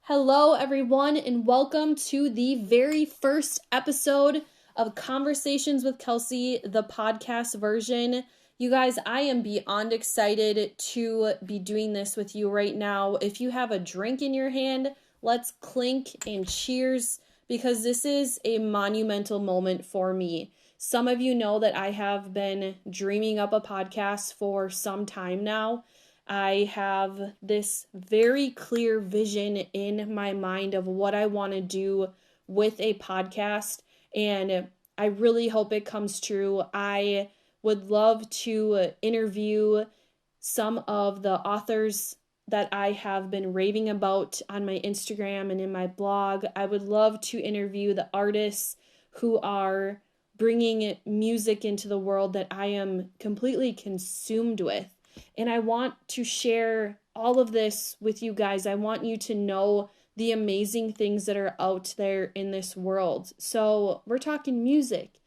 Hello, everyone, and welcome to the very first episode of Conversations with Kelsie, the podcast version. You guys, I am beyond excited to be doing this with you right now. If you have a drink in your hand, let's clink and cheers because this is a monumental moment for me. Some of you know that I have been dreaming up a podcast for some time now. I have this very clear vision in my mind of what I want to do with a podcast, and I really hope it comes true. I would love to interview some of the authors that I have been raving about on my Instagram and in my blog. I would love to interview the artists who are bringing music into the world that I am completely consumed with. And I want to share all of this with you guys. I want you to know the amazing things that are out there in this world. So we're talking music,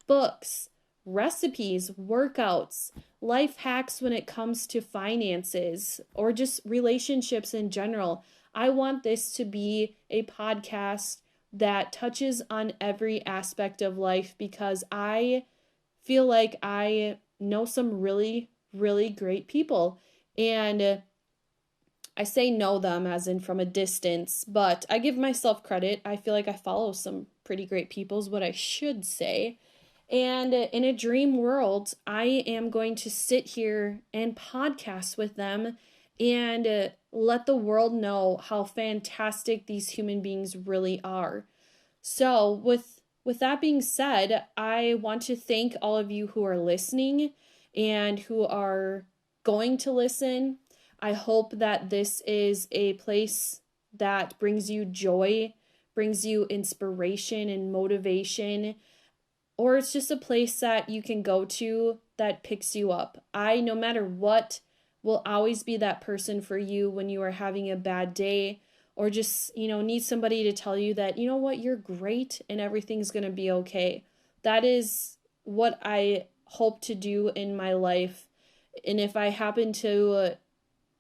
books, recipes, workouts, life hacks when it comes to finances, or just relationships in general. I want this to be a podcast that touches on every aspect of life because I feel like I know some really great people. And I say know them as in from a distance, but I give myself credit. I feel like I follow some pretty great people is what I should say. And in a dream world, I am going to sit here and podcast with them and let the world know how fantastic these human beings really are. So, with that being said, I want to thank all of you who are listening and who are going to listen. I hope that this is a place that brings you joy, brings you inspiration and motivation, or it's just a place that you can go to that picks you up. No matter what, will always be that person for you when you are having a bad day or just, need somebody to tell you that, you know what, you're great and everything's going to be okay. That is what I hope to do in my life. And if I happen to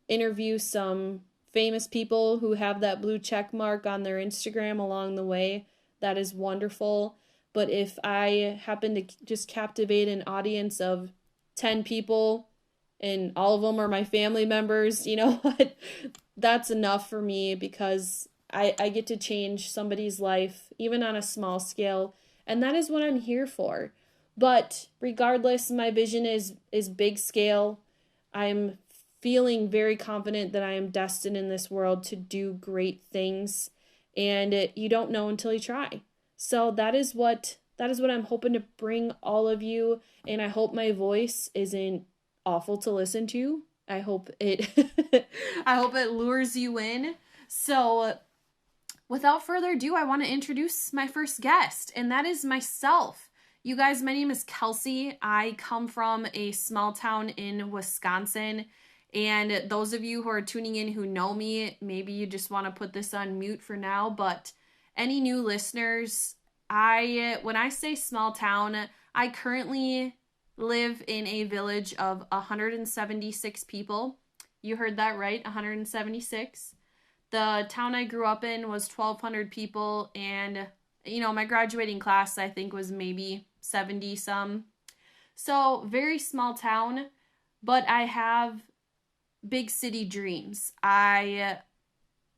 interview some famous people who have that blue check mark on their Instagram along the way, that is wonderful. But if I happen to just captivate an audience of 10 people and all of them are my family members, you know what? That's enough for me because I get to change somebody's life, even on a small scale. And that is what I'm here for. But regardless, my vision is big scale. I'm feeling very confident that I am destined in this world to do great things. And you don't know until you try. So that is what I'm hoping to bring all of you. And I hope my voice isn't awful to listen to. I hope it I hope it lures you in. So without further ado, I want to introduce my first guest, and that is myself. You guys, my name is Kelsie. I come from a small town in Wisconsin. And those of you who are tuning in who know me, maybe you just want to put this on mute for now, but any new listeners, when I say small town, I currently live in a village of 176 people. You heard that right, 176. The town I grew up in was 1,200 people, and, my graduating class, I think, was maybe 70 some. So, very small town, but I have big city dreams. I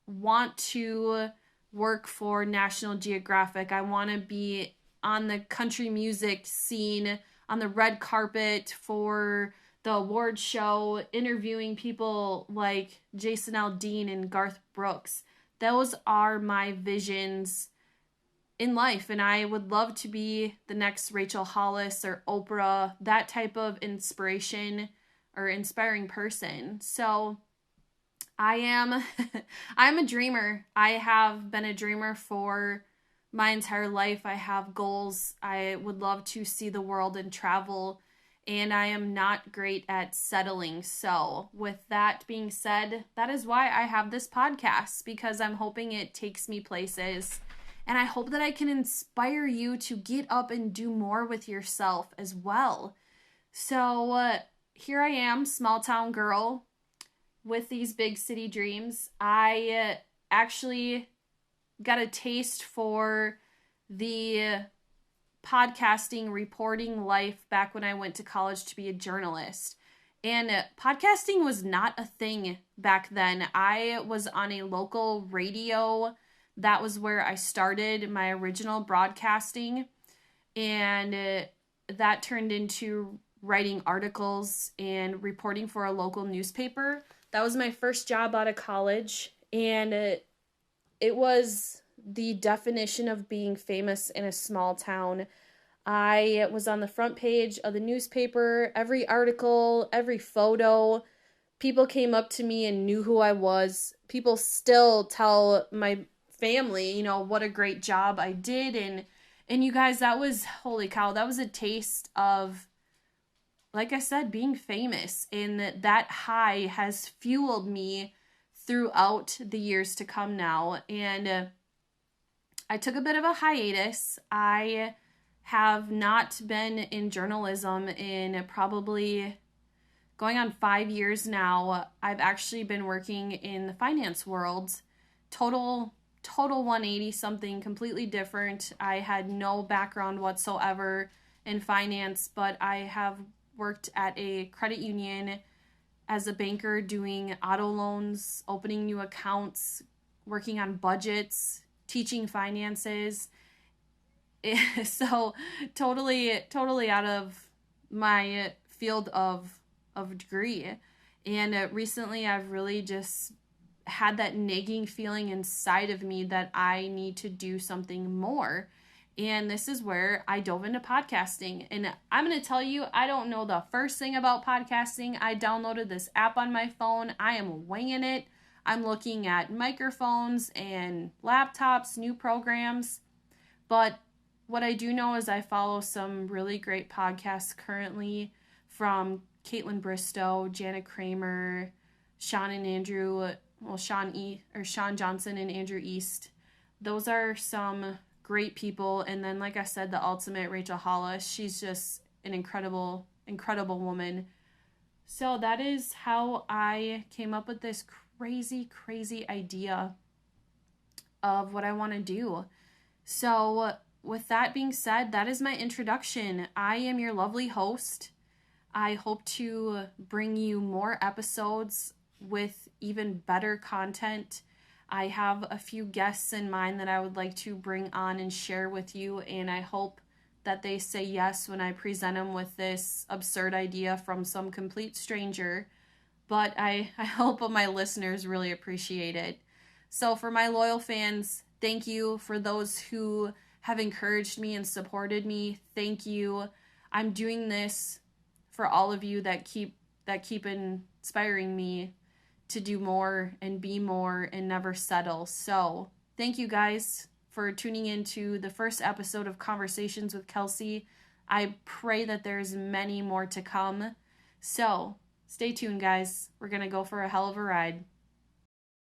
want to work for National Geographic. I want to be on the country music scene, on the red carpet for the award show, interviewing people like Jason Aldean and Garth Brooks. Those are my visions in life, and I would love to be the next Rachel Hollis or Oprah, that type of inspiration or inspiring person. So I'm a dreamer. I have been a dreamer for my entire life. I have goals. I would love to see the world and travel, and I am not great at settling. So with that being said, that is why I have this podcast, because I'm hoping it takes me places, and I hope that I can inspire you to get up and do more with yourself as well. So here I am, small town girl with these big city dreams. I actually got a taste for the podcasting reporting life back when I went to college to be a journalist. And podcasting was not a thing back then. I was on a local radio. That was where I started my original broadcasting. And that turned into writing articles and reporting for a local newspaper. That was my first job out of college. And it was the definition of being famous in a small town. I was on the front page of the newspaper, every article, every photo. People came up to me and knew who I was. People still tell my family, what a great job I did. And you guys, that was, holy cow, that was a taste of, like I said, being famous. And that high has fueled me throughout the years to come now. And I took a bit of a hiatus. I have not been in journalism in probably going on 5 years now. I've actually been working in the finance world. Total 180, something completely different. I had no background whatsoever in finance, but I have worked at a credit union as a banker doing auto loans, opening new accounts, working on budgets, teaching finances. So totally out of my field of degree. And recently I've really just had that nagging feeling inside of me that I need to do something more. And this is where I dove into podcasting. And I'm going to tell you, I don't know the first thing about podcasting. I downloaded this app on my phone. I am winging it. I'm looking at microphones and laptops, new programs. But what I do know is I follow some really great podcasts currently from Caitlin Bristow, Jana Kramer, Sean Johnson and Andrew East. Those are some great people. And then, like I said, the ultimate Rachel Hollis. She's just an incredible woman. So that is how I came up with this crazy idea of what I want to do. So with that being said, that is my introduction. I am your lovely host. I hope to bring you more episodes with even better content. I have a few guests in mind that I would like to bring on and share with you, and I hope that they say yes when I present them with this absurd idea from some complete stranger. But I hope my listeners really appreciate it. So for my loyal fans, thank you. For those who have encouraged me and supported me, thank you. I'm doing this for all of you that keep inspiring me to do more and be more and never settle. So thank you guys for tuning into the first episode of Conversations with Kelsie. I pray that there's many more to come. So stay tuned, guys. We're going to go for a hell of a ride.